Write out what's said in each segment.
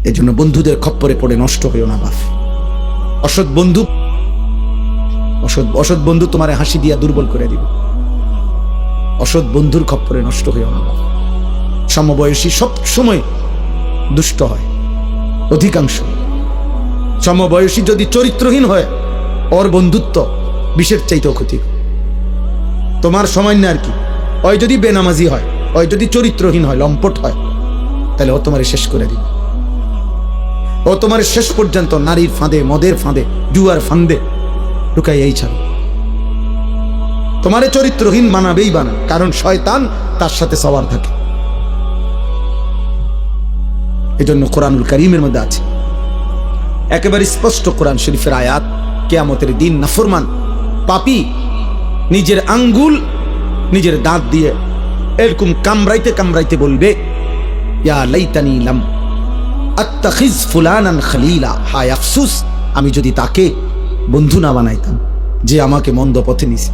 এই জন্য বন্ধুদের খপ্পরে পড়ে নষ্ট হইও না বাপ। অসৎ বন্ধু অসৎ বন্ধু তোমার হাসি দিয়া দুর্বল করে দিবে। অসৎ বন্ধুর খপ্পরে নষ্ট হইও না বাপ। সমবয়সী সব সময় দুষ্ট হয়, অধিকাংশ। সমবয়সী যদি চরিত্রহীন হয়, ওর বন্ধুত্ব বিষের চাইতেও ক্ষতি। তোমার সামান্য আর কি, ওই যদি বেনামাজি হয়, ওই যদি চরিত্রহীন হয়, লম্পট হয়, তাহলে ও তোমার শেষ করে দিবে। ও তোমার শেষ পর্যন্ত নারীর ফাঁদে, মদের ফাঁদে, জুয়ার ফাঁদে ঢুকাইয়াই ছাড়ো। তোমারে চরিত্রহীন বানাবেই বানা, কারণ শয়তান তার সাথে সওয়ার থাকে। এজন্য কোরআনুল কারীমের মধ্যে আছে একেবারে স্পষ্ট কোরআন শরীফের আয়াত, কিয়ামতের দিন নাফরমান পাপী নিজের আঙ্গুল নিজের দাঁত দিয়ে এরকম কামড়াইতে কামড়াইতে বলবে, ইয়া লাইতানি লাম আত্তাখিজ ফুলানান খলিলা, হায় আফসোস আমি যদি তাকে বন্ধু না বানাইতাম, যে আমাকে মন্দ পথে নিছে,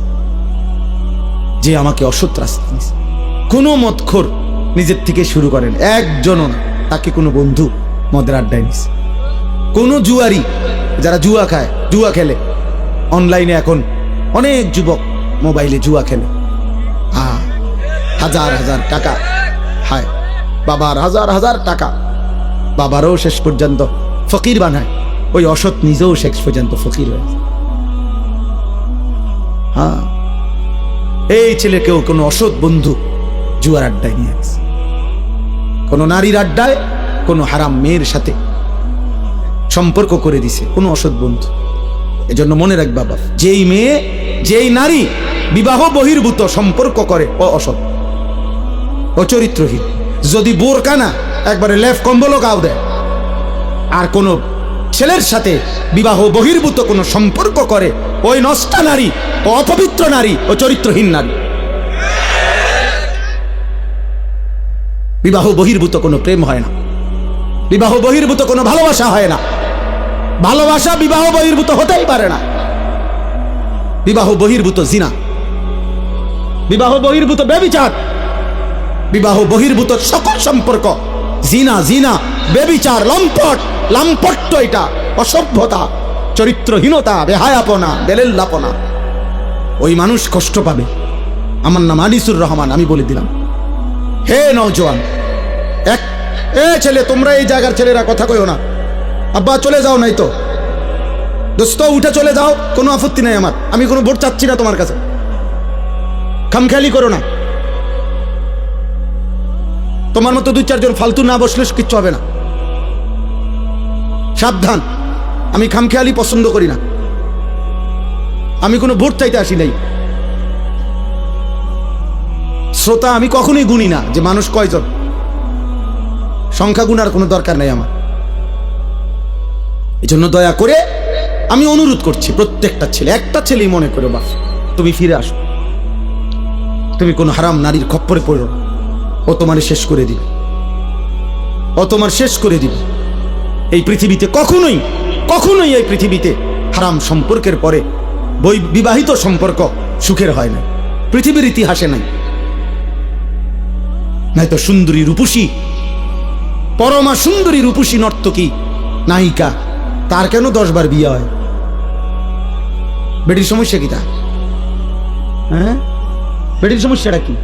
যে আমাকে অসৎ রাস্তা নিছে। কোনো মদখোর নিজের থেকে শুরু করেন, একজনও না তাকে কোনো বন্ধু মদের আড্ডায় নিছে। কোনো জুয়ারি, যারা জুয়া খায়, জুয়া খেলে অনলাইনে, এখন অনেক যুবক মোবাইলে জুয়া খেলে, হাজার হাজার টাকা, হায় বাবার হাজার হাজার টাকা, বাবারও শেষ পর্যন্ত ফকির বানায়, ওই অসৎ নিজেও শেষ পর্যন্ত ফকির হয়ে যায়। এই ছেলেকেও কোনো অসৎ বন্ধু জুয়ার আড্ডায় নিয়ে গেছে, কোনো নারীর আড্ডায়, কোনো হারাম মেয়ের সাথে সম্পর্ক করে দিছে কোনো অসৎ বন্ধু। এজন্য মনে রাখ বাবা, যেই মেয়ে যেই নারী বিবাহ বহির্ভূত সম্পর্ক করে, ও অসৎ, ও চরিত্রহীন। যদি বোরকা না একবারে লেফ কম্বলও গাও দেয়, আর কোন ছেলের সাথে বিবাহ বহির্ভূত কোনো সম্পর্ক করে, ওই নষ্টা নারী, ও অপবিত্র নারী, ও চরিত্রহীন নারী। বিবাহ বহির্ভূত কোনো প্রেম হয় না, বিবাহ বহির্ভূত কোনো ভালোবাসা হয় না, ভালোবাসা বিবাহ বহির্ভূত হতেই পারে না। বিবাহ বহির্ভূত জিনা, বিবাহ বহির্ভূত ব্যভিচার, বিবাহ বহির্ভূত সকল সম্পর্ক জিনা, জিনা, ব্যভিচার, লম্পট, লাম্পট্য, এটা অসভ্যতা, চরিত্রহীনতা, বেহায়াপনা, বেলেল্লাপনা। ওই মানুষ কষ্ট পাবে। আমার নাম আনিসুর রহমান, আমি বলে দিলাম, হে নওজোয়ান, ছেলে, তোমরা এই জায়গার ছেলেরা কথা কইও না, আব্বা চলে যাও, নাই তো দোস্ত উঠে চলে যাও, কোনো আপত্তি নাই আমার, আমি কোনো ভোট চাচ্ছি না তোমার কাছে, খামখেয়ালি করো না। তোমার মতো দুই চারজন ফালতু না বসলে কিচ্ছু হবে না, সাবধান। আমি খামখেয়ালি পছন্দ করি না, আমি কোনো ভোট চাইতে আসি নাই। শ্রোতা আমি কখনোই গুনি না যে মানুষ কয়জন, সংখ্যা গুনার কোনো দরকার নাই আমার। এই জন্য দয়া করে আমি অনুরোধ করছি, প্রত্যেকটা ছেলে, একটা ছেলেই মনে করো, বাস তুমি ফিরে আসো, তুমি কোন হারাম নারীর খপ্পরে পড়ো না, ও তোমার শেষ করে দিবে, ও তোমার শেষ করে দিবে। এই পৃথিবীতে কখনোই কখনোই এই পৃথিবীতে হারাম সম্পর্কের পরে বিবাহিত সম্পর্ক সুখের হয় না, পৃথিবীর ইতিহাসে নাই। নাই তো সুন্দরী রূপসী, পরমা সুন্দরী রূপসী নর্তকী নায়িকা, তার কেন 10 বার বিয়ে হয়? বেটির সমস্যা কি? তা হ্যাঁ, বেটির সমস্যাটা কি?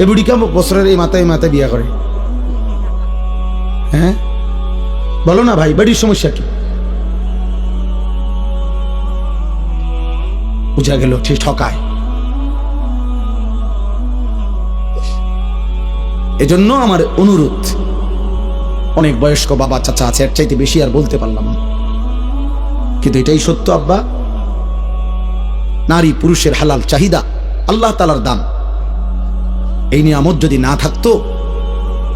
এ বুড়িকা বছরের এই মাথায় বিয়ে করে, হ্যাঁ বলো না ভাই, বেটির সমস্যা কি? বুঝা গেল ঠিক ঠকায়। এজন্য আমার অনুরোধ, অনেক বয়স্ক বাবা চাচা আছে, এর চাইতে বেশি আর বলতে পারলাম না, কিন্তু এটাই সত্য আব্বা, নারী পুরুষের হালাল চাহিদা, আল্লাহ তাআলার দান, এই নিয়ামত যদি না থাকতো,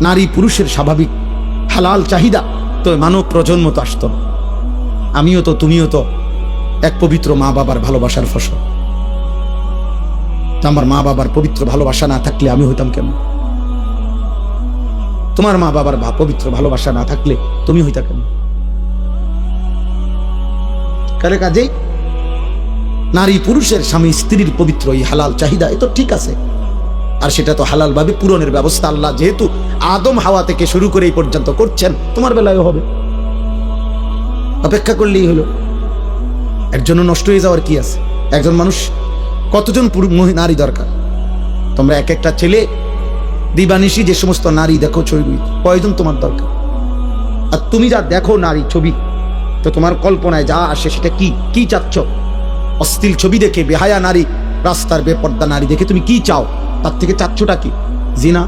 নারী পুরুষের স্বাভাবিক হালাল চাহিদা, তো মানব প্রজন্ম তো আসতো না। আমিও তো, তুমিও তো এক পবিত্র মা বাবার ভালোবাসার ফসল। আমার মা বাবার পবিত্র ভালোবাসা না থাকলে আমি হইতাম কেমন? তোমার মা বাবার পবিত্র ভালোবাসা না থাকলে তুমি হইতা কেন? কাজেই নারী পুরুষের, স্বামী স্ত্রীর পবিত্র এই হালাল চাহিদা, এ তো ঠিক আছে, আর সেটা তো হালালভাবে পূরণের ব্যবস্থা আল্লাহ যেহেতু আদম হাওয়া থেকে শুরু করে এই পর্যন্ত করছেন, তোমার বেলায়ও হবে। অপেক্ষা করলেই হলো। এর জন্য নষ্ট হয়ে যাওয়ার কি আছে? একজন মানুষ কতজন নারী দরকার? তোমরা এক একটা ছেলে দিবানিশি যে সমস্ত নারী দেখো ছবি, কয়জন তোমার দরকার? আর তুমি যা দেখো নারী ছবি, তো তোমার কল্পনায় যা আসে সেটা কি কি চাচ্ছ? অশ্লীল ছবি দেখে, বেহায়া নারী, রাস্তার বেপর্দা নারী দেখে তুমি কি চাও? তার থেকে চাচ্ছটা কি? জিনা।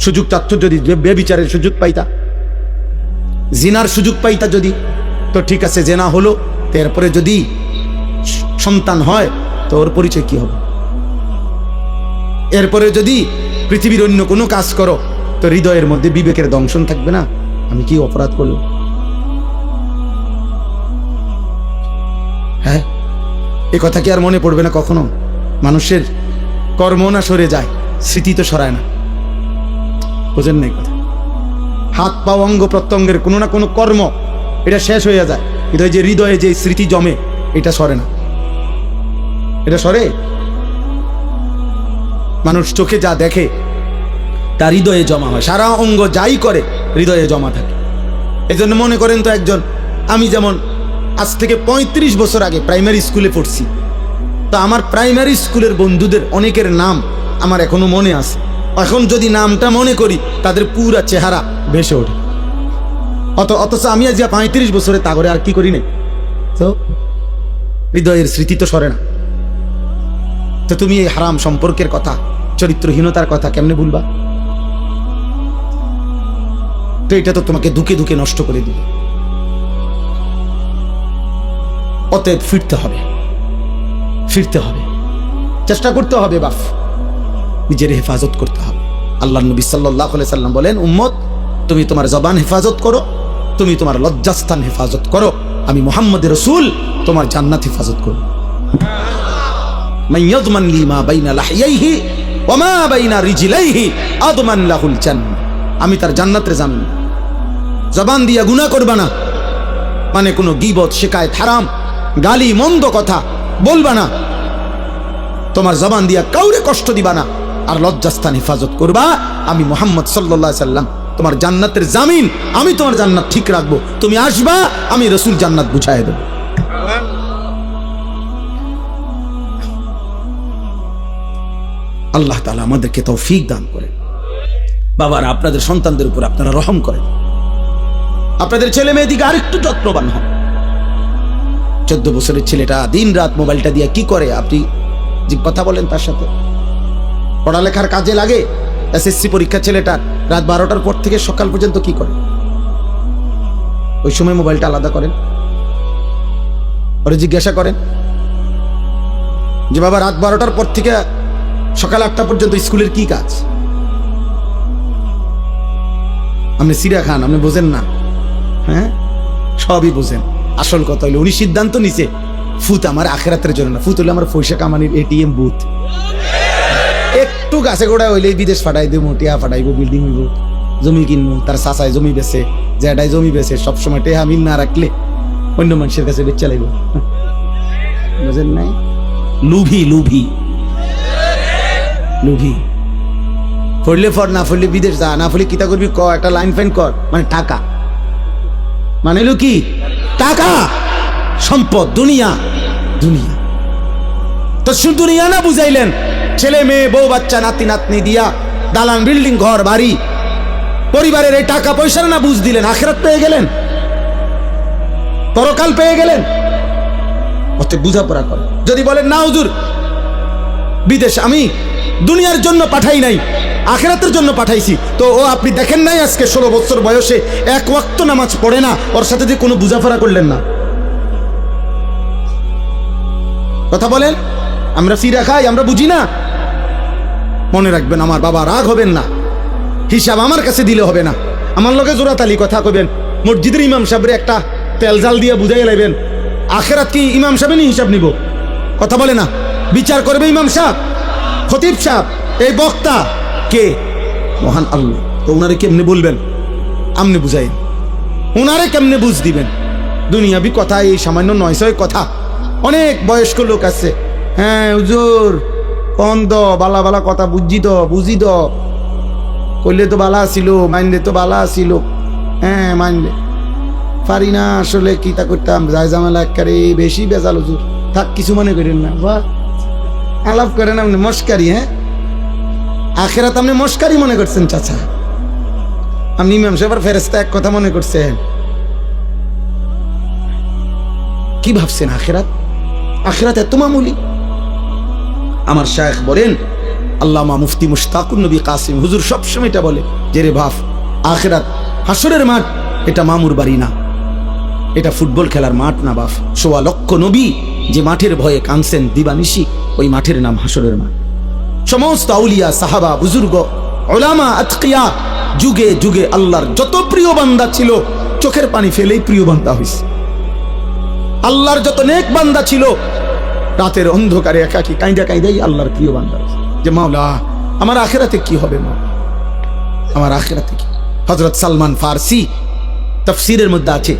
সুযোগ চাচ্ছ যদি বেবিচারের সুযোগ পাইতা, জিনার সুযোগ পাইতা যদি, তো ঠিক আছে, জেনা হলো, এরপরে যদি সন্তান হয় তো ওর পরিচয় কি হবে? এরপরে যদি পৃথিবীর অন্য কোনো কাজ করো তো হৃদয়ের মধ্যে বিবেকের দংশন থাকবে না, আমি কি অপরাধ করলাম? হ্যাঁ, এ কথা কি আর মনে পড়বে না কখনো? মানুষের কর্ম না সরে যায়, স্মৃতি তো সরায় না। বোঝেন না এই কথা? হাত পা অঙ্গ প্রত্যঙ্গের কোনো না কোনো কর্ম এটা শেষ হয়ে যায়, কিন্তু যে হৃদয়ে যে স্মৃতি জমে এটা সরে না। এটা সরে? মানুষ চোখে যা দেখে তা হৃদয়ে জমা হয়, সারা অঙ্গ যাই করে হৃদয়ে জমা থাকে। এই জন্য মনে করেন তো, একজন, আমি যেমন আজ থেকে 35 বছর আগে প্রাইমারি স্কুলে পড়ছি, তো আমার প্রাইমারি স্কুলের বন্ধুদের অনেকের নাম আমার এখনো মনে আছে। এখন যদি নামটা মনে করি তাদের পুরা চেহারা ভেসে ওঠে। অথচ আমি আজ 35 বছরে তা করে আর কি করি নাই, তো হৃদয়ের স্মৃতি তো সরে না। তো তুমি এই হারাম সম্পর্কের কথা, চরিত্রহীনতার কথা কেমনে ভুলবা? তো এটা তো তোমাকে দুকে দুকে নষ্ট করে দিবে। অতএব ফিরতে হবে, ফিরতে হবে, চেষ্টা করতে হবে, বাপ নিজের হেফাজত করতে হবে। আল্লাহ নবী সাল্লাল্লাহু আলাইহি সাল্লাম বলেন, উম্মত তুমি তোমার জবান হেফাজত করো, তুমি তোমার লজ্জাস্থান হেফাজত করো, আমি মুহাম্মদ রাসূল তোমার জান্নাত হেফাজত করব। মান ইয়াদমান লি মা বাইনা লাহইহি ওয়া মা বাইনা রিজলাইহি আদমান লাহুল জান্নাহ। আমি তার জান্নাতের জামিন। জবান দিয়া গুনাহ করবা না, মানে কোনো গীবত, শিকায়েত, হারাম, গালি, মন্দ কথা বলবা না, তোমার জবান দিয়া কাউরে কষ্ট দিবা না, আর লজ্জাস্থান হেফাজত করবা। আমি মুহাম্মদ সাল্লাল্লাহু আলাইহি সাল্লাম তোমার জান্নাতের জামিন, আমি তোমার জান্নাত ঠিক রাখবো। তুমি আসবা, আমি রাসূল জান্নাত বুঝাইয়া দেব। আল্লাহ তাআলা আমাদেরকে তৌফিক দান করেন। বাবারা, আপনাদের সন্তানদের উপর আপনারা রহম করেন, আপনাদের ছেলে মেয়ে দিকে আরেকটু যত্নবান হন। 14 বছরের ছেলেটা দিন রাত মোবাইলটা দিয়ে কি করে? আপনি যে কথা বলেন তার সাথে, পড়ালেখার কাজে লাগে। এসএসসি পরীক্ষা ছেলেটা রাত 12টার পর থেকে সকাল পর্যন্ত কি করে? ওই সময় মোবাইলটা আলাদা করেন, ওরে জিজ্ঞাসা করেন যে বাবা রাত 12টার পর থেকে সকাল 8টা পর্যন্ত স্কুলের কি কাজ? আপনি সিরা খান, আপনি বোঝেন না? হ্যাঁ, সবই বোঝেন। আসল কথা হইলে উনি সিদ্ধান্ত নিছে ফুত আমার আখেরাতের জন্য না, ফুত হলে আমার পয়সা কামানির এটিএম বুথ। একটু গাছে গোড়া হইলে বিদেশ ফাটাই দেবো, টিয়া ফাটাইবো, বিল্ডিং হইব, জমি কিনবো, তার চাচায় জমি বেছে, জ্যাডাই জমি বেছে, সবসময় টেহা মিল না রাখলে অন্য মানুষের কাছে বেচ চালাইব। বুঝেন নাই? লুভি, লুভি, লুভি। ফড়লে ফর, না ফড়লে বিদেশ যা, না ফড়লে কিতা করবি ক, একটা লাইন ফাইন কর, মানে টাকা, মানে হলো কি? টাকা, সম্পদ, দুনিয়া, দুনিয়া। তো শুধু দুনিয়া না বুঝাইলেন, ছেলে মেয়ে, বউ বাচ্চা, নাতি নাতনি দিয়া দালান, বিল্ডিং, ঘর বাড়ি, পরিবারের এই টাকা পয়সার না বুঝ দিলেন, আখিরাত পেয়ে গেলেন, পরকাল পেয়ে গেলেন। অতএব বুঝাপড়া করেন। যদি বলেন না হুজুর বিদেশ আমি দুনিয়ার জন্য পাঠাই নাই, আখিরাতের জন্য পাঠাইছি, তো ও আপনি দেখেন নাই আজকে 16 বছর বয়সে এক ওয়াক্ত নামাজ পড়ে না, ওর সাথে যে কোনো বুঝাপড়া করলেন না। কথা বলেন, আমরা ফিরা খাই, আমরা বুঝি না। মনে রাখবেন, আমার বাবা রাগ হবেন না, হিসাব আমার কাছে দিলে হবে না। আমার লগে জোরাতালি কথা কইবেন, মসজিদের ইমাম সাহেবের একটা তেল জাল দিয়ে বুঝাই লাইবেন। আখেরাত কি ইমাম সাহেব নি হিসাব নিব? কথা বলে না, বিচার করবে ইমাম সাহেব, খতিব সাহেব, এই বক্তা কে? মহান আল্লাহ। তো ওনারে কেমনে বলবেন? আমনে বুঝাইন, ওনারে কেমনে বুঝ দিবেন? দুনিয়াবি কথা, এই সামান্য 900 কথা। অনেক বয়স্ক লোক আছে, হ্যাঁ হুজুর কন দ বালা বালা কথা বুঝি দ কইলে তো বালা ছিল, মাইনলে তো বালা ছিল। হ্যাঁ মাইনলে পারি না আসলে, কি তা করতাম, যাই জামেলা একারে বেশি বেজাল হুজুর। থাক, কিছু মনে করেন না, বাহ আলাপ করেন আপনি মস্কারি। হ্যাঁ আখেরাত আপনি মস্কারি মনে করছেন চাচা, আপনি ইমাম সাহেবের ফেরেশতা এক কথা মনে করছেন। কি ভাবছেন আখেরাত? আখেরাত এত মামুলি? আমার শায়েখ বলেন, আল্লামা মুফতি মুশতাকুন নবী কাসিম হুজুর সবসময় এটা বলে যে রে ভাব, আখেরাত হাসরের মাঠ, এটা মামুর বাড়ি না, এটা ফুটবল খেলার মাঠ না বাপ। ১৬ লক্ষ নবী যে মাঠের ভয়ে কাঁদছেন দিবানিশি, ওই মাঠের নাম হাসরের মাঠ। সমস্ত আউলিয়া সাহাবা বুজুর্গ উলামা আতকিয়া যুগে যুগে আল্লাহর যত প্রিয় বান্দা ছিল, চোখের পানি ফেলেই প্রিয় বান্দা হইছে। আল্লাহর যত নেক বান্দা ছিল, রাতের অন্ধকারে একাকি কাঁদা কাঁদাই আল্লাহর প্রিয় বান্দা হইছে। যে মাওলা আমার আখিরাতে কি হবে, মা আমার আখিরাতে কি? হযরত সালমান ফারসি তাফসীরের মধ্যে আছে,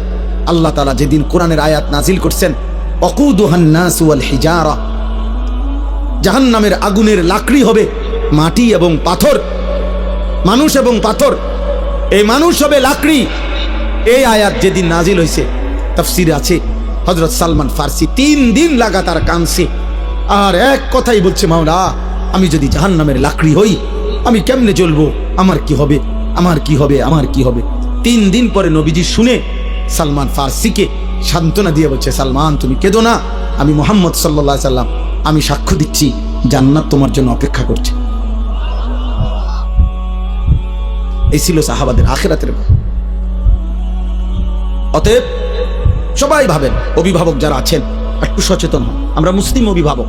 আল্লাহ তাআলা যেদিন কোরআনের আয়াত নাজিল করছেন, ওয়াকুদুহান নাস ওয়াল হিজারা, জাহান্নামের আগুনের লাকড়ি হবে মাটি এবং পাথর, মানুষ এবং পাথর, এই মানুষ হবে লাকড়ি। এই আয়াত যেদিন নাজিল হয়েছে, তাফসীরে আছে হযরত সালমান ফারসি 3 দিন লাগাতার কাঁদছে আর এক কথাই বলছে, মাওলা আমি যদি জাহান্নামের লাকড়ি হই, আমি কেমনে জ্বলবো, আমার কি হবে, আমার কি হবে, আমার কি হবে। 3 দিন পরে নবীজি শুনে সালমান ফারসিকে সান্ত্বনা দিয়ে বলছে, সালমান তুমি কেঁদো না, আমি মুহাম্মদ সাল্লাল্লাহু আলাইহি সাল্লাম, আমি সাক্ষ্য দিচ্ছি জান্নাত তোমার জন্য অপেক্ষা করছে। এই ছিল সাহাবাদের আখিরাতের। অতএব সবাই ভাবেন, অভিভাবক যারা আছেন একটু সচেতন হন। আমরা মুসলিম অভিভাবক,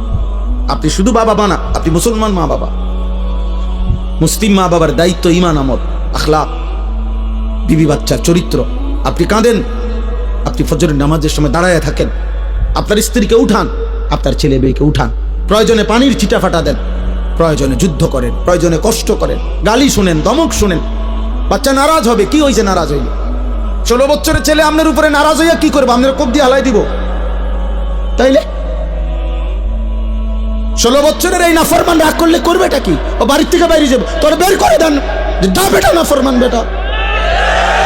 আপনি শুধু বাবা না, আপনি মুসলমান মা বাবা। মুসলিম মা বাবার দায়িত্ব ঈমান, আমল, আখলাক, বিবি বাচ্চার চরিত্র। আপনি কাঁদেন, আপনি ফজরের নামাজের সময় দাঁড়ায় থাকেন, আপনার স্ত্রীকে উঠান, আপনার ছেলে মেয়েকে উঠান, প্রয়োজনে পানির ছিটা ফাটা দেন, প্রয়োজনে যুদ্ধ করেন, প্রয়োজনে কষ্ট করেন, গালি শোনেন, ধমক শোনেন। বাচ্চা নারাজ হবে, কি হয়েছে নারাজ হইলে? 16 বছরের ছেলে আপনার উপরে নারাজ হইয়া কি করবো? আপনার কোপ দিয়ে হালাই দিব? তাইলে 16 বছরের এই নাফরমান রাগ করলে করবেটা কি? ও বাড়ির থেকে বাইরে যাবো, তোর বের করে দেন, যা বেটা নাফরমান বেটা,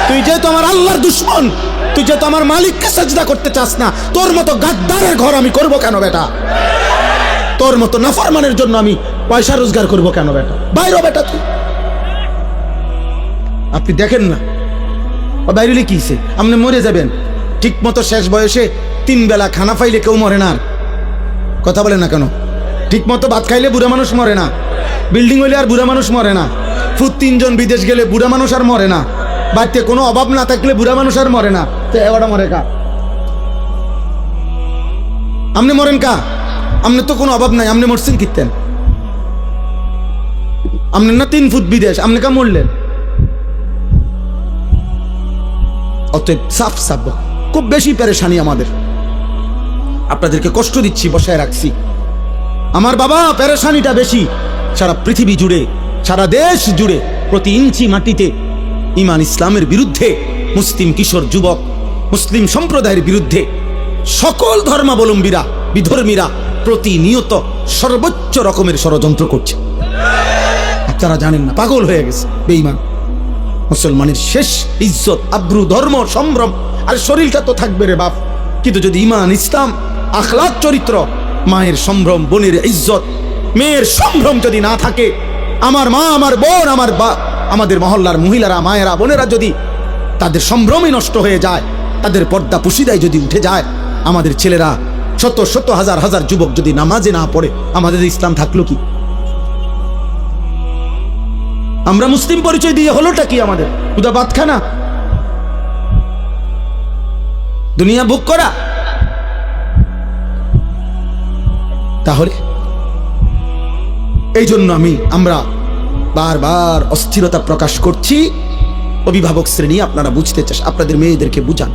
তুই যেহেতু আমার আল্লাহর দুশ্মন, তুই যেহেতু আমার মালিককে সাজদা করতে চাস না, তোর মতো গাদ্দারের ঘর আমি করব কেন বেটা? তোর মতো নাফরমানের জন্য আমি পয়সা রোজগার করব কেন বেটা? বাইরে বেটা তুই। আপনি দেখেন না ও বাইরে কি হইছে, আপনি মরে যাবেন। ঠিক মতো শেষ বয়সে 3 বেলা খানা পাইলে কেউ মরে না। কথা বলেন না কেন? ঠিক মতো ভাত খাইলে বুড়া মানুষ মরে না, বিল্ডিং হইলে আর বুড়া মানুষ মরে না, ফুট 3 জন বিদেশ গেলে বুড়া মানুষ আর মরে না, বাড়িতে কোনো অভাব না থাকলে বুড়া মানুষ আর মরে না। তো এবারটা মরে কা? আপনি মরেন কা? আপনি তো কোনো অভাব নাই, আপনি মরছেন কিতেন? আপনি না 3 ফুট বিদেশ, আপনি কা মরলেন? অতএব সাফ সাফ খুব বেশি পেরেশানি আমাদের, আপনাদেরকে কষ্ট দিচ্ছি, বসায় রাখছি। আমার বাবা পেরেশানিটা বেশি। সারা পৃথিবী জুড়ে, সারা দেশ জুড়ে, প্রতি ইঞ্চি মাটিতে ঈমান ইসলামের বিরুদ্ধে, মুসলিম কিশোর যুবক, মুসলিম সম্প্রদায়ের বিরুদ্ধে সকল ধর্মাবলম্বীরা, বিধর্মীরা প্রতিনিয়ত সর্বোচ্চ রকমের ষড়যন্ত্র করছে। আপনারা জানেন না, পাগল হয়ে গেছে বেঈমান। মুসলমানের শেষ ইজ্জত, আব্রু, ধর্ম, সম্ভ্রম আর শরীরটা তো থাকবে রে বাপ, কিন্তু যদি ঈমান, ইসলাম, আখলাক, চরিত্র, মায়ের সম্ভ্রম, বোনের ইজ্জত, মেয়ের সম্ভ্রম যদি না থাকে, আমার মা, আমার বোন, আমাদের মহল্লার মহিলারা, মায়েরা, বোনেরা যদি তাদের সম্ভ্রমই নষ্ট হয়ে যায়, তাদের পর্দা পুশিদায় যদি উঠে যায়, আমাদের ছেলেরা শত শত হাজার হাজার যুবক যদি নামাজে না পড়ে, আমাদের ইসলাম থাকলো কি? আমরা মুসলিম পরিচয় দিয়ে হলোটা কি আমাদের? উদা ভাত খানা, দুনিয়া ভোগ করা। তাহলে এই জন্য আমরা বারবার অস্থিরতা প্রকাশ করছি। অভিভাবক শ্রেণী আপনারা বুঝতে চান, আপনাদের মেয়েদেরকে বুঝান।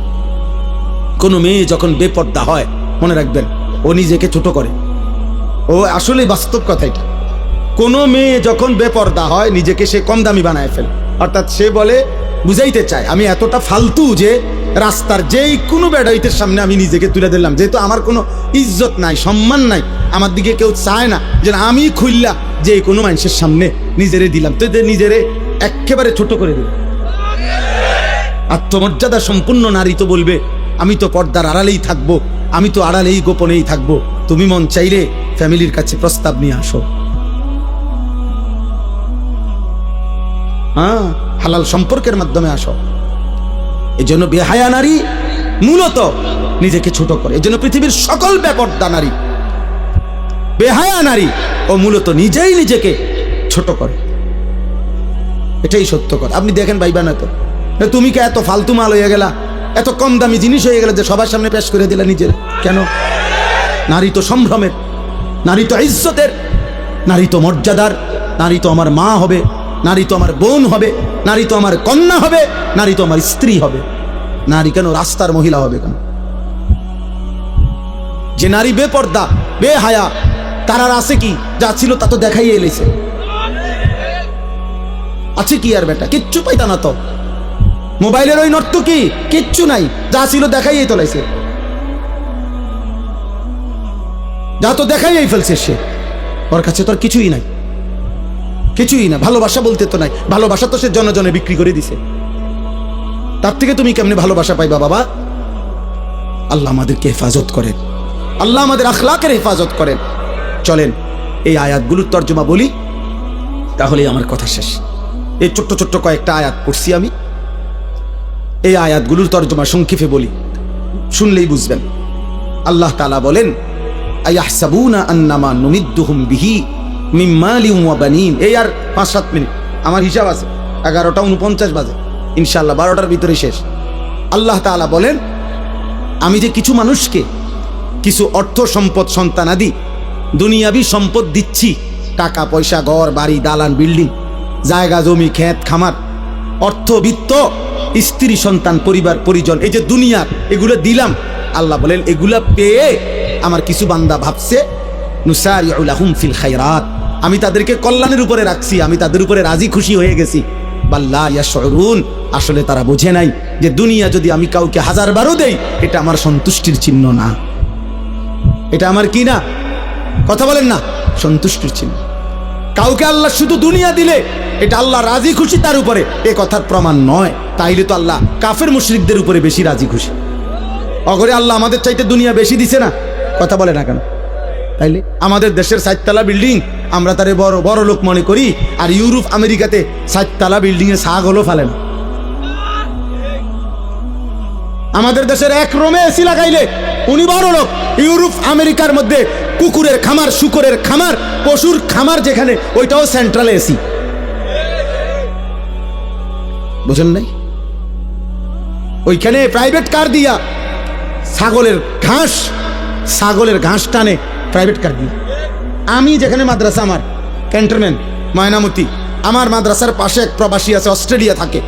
কোনো মেয়ে যখন বেপর্দা হয়, মনে রাখবেন ও নিজেকে ছোট করে। ও আসলে বাস্তব কথা এটা। কোনো মেয়ে যখন বেপর্দা হয়, নিজেকে সে কম দামি বানায় ফেলে। অর্থাৎ সে বলে, বুঝাইতে চায় আমি এতটা ফালতু যে রাস্তার যেই কোনো বেড়াইতের সামনে আমি নিজেকে তুলে দিলাম, যেহেতু আমার কোনো ইজ্জত নাই, সম্মান নাই, আমার দিকে কেউ চায় না, যে আমি খুললা যে কোনো মানুষের সামনে নিজেরে দিলাম, তো নিজেরে একেবারে ছোট করে দিল। আত্মমর্যাদা সম্পূর্ণ নারী তো বলবে আমি তো পর্দার আড়ালেই থাকবো, আমি তো আড়ালেই গোপনেই থাকবো। তুমি মন চাইলে ফ্যামিলির কাছে প্রস্তাব নিয়ে আসো, হ্যাঁ, হালাল সম্পর্কের মাধ্যমে আসো। এই জন্য বেহায়া নারী মূলত নিজেকে ছোট করে। এই জন্য পৃথিবীর সকল বেপর্দা নারী, বেহায়া নারী ও মূলত নিজেই নিজেকে ছোট করে। এটাই সত্য কথা। আপনি দেখেন ভাইবা না তো, তুমি কে এত ফালতু মাল হয়ে গেলা, এত কম দামি জিনিস হয়ে গেল যে সবার সামনে পেশ করে দিলা নিজের? কেন? নারী তো সম্ভ্রমের, নারী তো ইজ্জতের, নারী তো মর্যাদার, নারী তো আমার মা হবে, নারী তো আমার বোন হবে, নারী তো আমার কন্যা হবে, নারী তো আমার স্ত্রী হবে। নারী কেন রাস্তার মহিলা হবে কেন? যে নারী বেপর্দা বেহায়া তার আর আছে কি? যা ছিল তা তো দেখাই এলেছে, আছে কি আর বেটা? কিচ্ছু পাইতা না তো। মোবাইলের ওই নর্তকী কিচ্ছু নাই, যা ছিল দেখাইই তোলাইছে, যা তো দেখাইই ফেলছে সে। ওর কাছে তো আর কিছুই নাই, কিছুই না। ভালোবাসা বলতে তো নাই, ভালোবাসা তো সে জনে জনে বিক্রি করে দিছে। তার থেকে তুমি কেমনে ভালোবাসা পাইবা বাবা? আল্লাহ আমাদেরকে হেফাজত করেন, আল্লাহ আমাদের আখলাকের হেফাজত করেন। চলেন এই আয়াতগুলোর তর্জমা বলি, তাহলেই আমার কথা শেষ। এই ছোট্ট ছোট্ট কয়েকটা আয়াত পড়ছি আমি, এই আয়াতগুলোর তর্জমা সংক্ষেপে বলি, শুনলেই বুঝবেন। আল্লাহ তাআলা বলেন, আয়াহসাবুনা আন্নামা নুমিদ্দুহুম বিহি মিন মালিন ওয়া বানিন। এই আর 5-7 মিনিট, আমার হিসাব আছে 11:49 বাজে, ইনশাআল্লাহ 12টার ভিতরে শেষ। আল্লাহ তাআলা বলেন, আমি যে কিছু মানুষকে কিছু অর্থ সম্পদ সন্তানাদি দুনিয়াবি সম্পদ দিচ্ছি, টাকা পয়সা, ঘর বাড়ি, দালান বিল্ডিং, জায়গা জমি, ক্ষেত খামার, অর্থ বিত্ত, স্ত্রী সন্তান, পরিবার পরিজন, এই যে দুনিয়ার এগুলো দিলাম, আল্লাহ বলেন এগুলা পেয়ে আমার কিছু বান্দা ভাবছে নুসারিউ লাহুম ফিল খায়রাত, আমি তাদেরকে কল্যাণের উপরে রাখছি, আমি তাদের উপরে রাজি খুশি হয়ে গেছি। বাল্লা ইয়াশউরুন, আসলে তারা বোঝে নাই যে দুনিয়া যদি আমি কাউকে 1000 বারও দেই, এটা আমার সন্তুষ্টির চিহ্ন না, এটা আমার কি না? কথা বলেন না, সন্তুষ্টির চিহ্ন। কাউকে আল্লাহ শুধু দুনিয়া দিলে এটা আল্লাহ রাজি খুশি তার উপরে, এ কথার প্রমাণ নয়। তাইলে তো আল্লাহ কাফের মুশরিকদের উপরে বেশি রাজি খুশি। অগরে আল্লাহ আমাদের চাইতে দুনিয়া বেশি দিছে না? কথা বলে না কেন? তাইলে আমাদের দেশের 7 তলা বিল্ডিং আমরা তারে বড় বড় লোক মনে করি, আর ইউরোপ আমেরিকাতে 7 তলা বিল্ডিং এ ছাগ হলো ফেলে না। আমাদের দেশের এক রুমে এসি লাগাইলে উনি বড় লোক, ইউরোপ আমেরিকার মধ্যে কুকুরের খামার, শুকরের খামার, পশুর খামার যেখানে, ওইটাও সেন্ট্রাল এসি। বুঝেন নাই? ওইখানে প্রাইভেট কার দিয়া ছাগলের ঘাস টানে প্রাইভেট কার দিয়ে। আমি যেখানে মাদ্রাসা, আমার ক্যান্টনমেন্ট ময়নামতি, আমার মাদ্রাসার পাশে এক প্রবাসী আছে, অস্ট্রেলিয়া থাকে।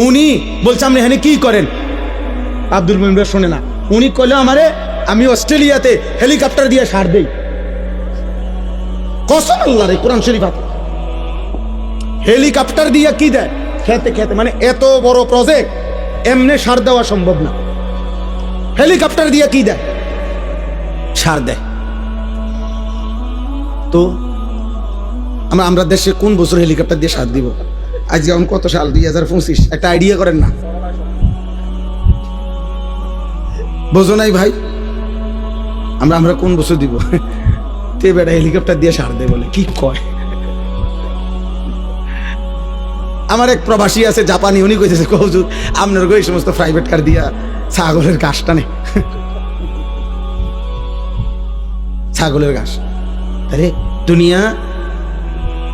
উনি বলছে আপনি এখানে কি করেন? আব্দুল মুমিন শোনে না, উনি কইলে আমারে আমি অস্ট্রেলিয়াতে হেলিকপ্টার দিয়ে সার দেই। কসম আল্লাহর, কোরআন শরীফ আছে, হেলিকপ্টার দিয়ে কি দেয়? খেতে খেতে, মানে এত বড় প্রজেক্ট এমনি সার দেওয়া সম্ভব না, হেলিকপ্টার দিয়ে কি দেয়? সার দেয়। তো আমরা দেশে কোন বছর হেলিকপ্টার দিয়ে সার দিব? আজ যেমন কত সাল, 2025, একটা আইডিয়া করেন না? বোঝো নাই ভাই? আমরা কোন বছর দিব? তে বেটা হেলিকপ্টার দিয়ে সার দেয় বলে কি কয়? আমার এক প্রবাসী আছে জাপানি, উনি কইতেছে হুজুর আপনার এই সমস্ত প্রাইভেট কার দিয়া ছাগলের ঘাস টানে, ছাগলের ঘাস। আরে দুনিয়া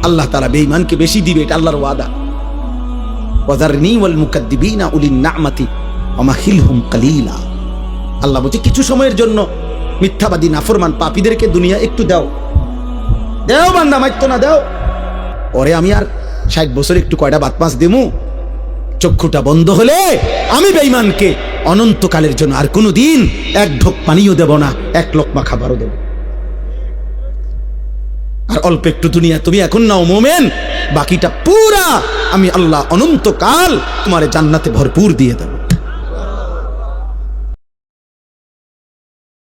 আল্লাহ তাআলা বেঈমানকে বেশি দিবে, এটা আল্লাহর ওয়াদা। ওয়াযারনি ওয়াল মুকাদ্দিবিনা উলিন নি'মাতি ওয়া মাহিলহুম কালিলা। আল্লাহ বলছে কিছু সময়ের জন্য মিথ্যাবাদী নাফরমান পাপীদেরকে দুনিয়া একটু দাও, দেও বান্দা, মাইতো না দাও, পরে আমি আর 60 বছর একটু কয়টা বাত মাছ দেমু, চক্ষুটা বন্ধ হলে আমি বেঈমানকে অনন্তকালের জন্য আর কোনোদিন এক ঢোক পানিও দেব না, এক লোকমা খাবারও দেব। আর অল্প একটু দুনিয়া তুমি এখন নাও মোমেন, বাকিটা পুরা আমি আল্লাহ অনন্তকাল তোমার জান্নাতে ভরপুর দিয়ে দেব।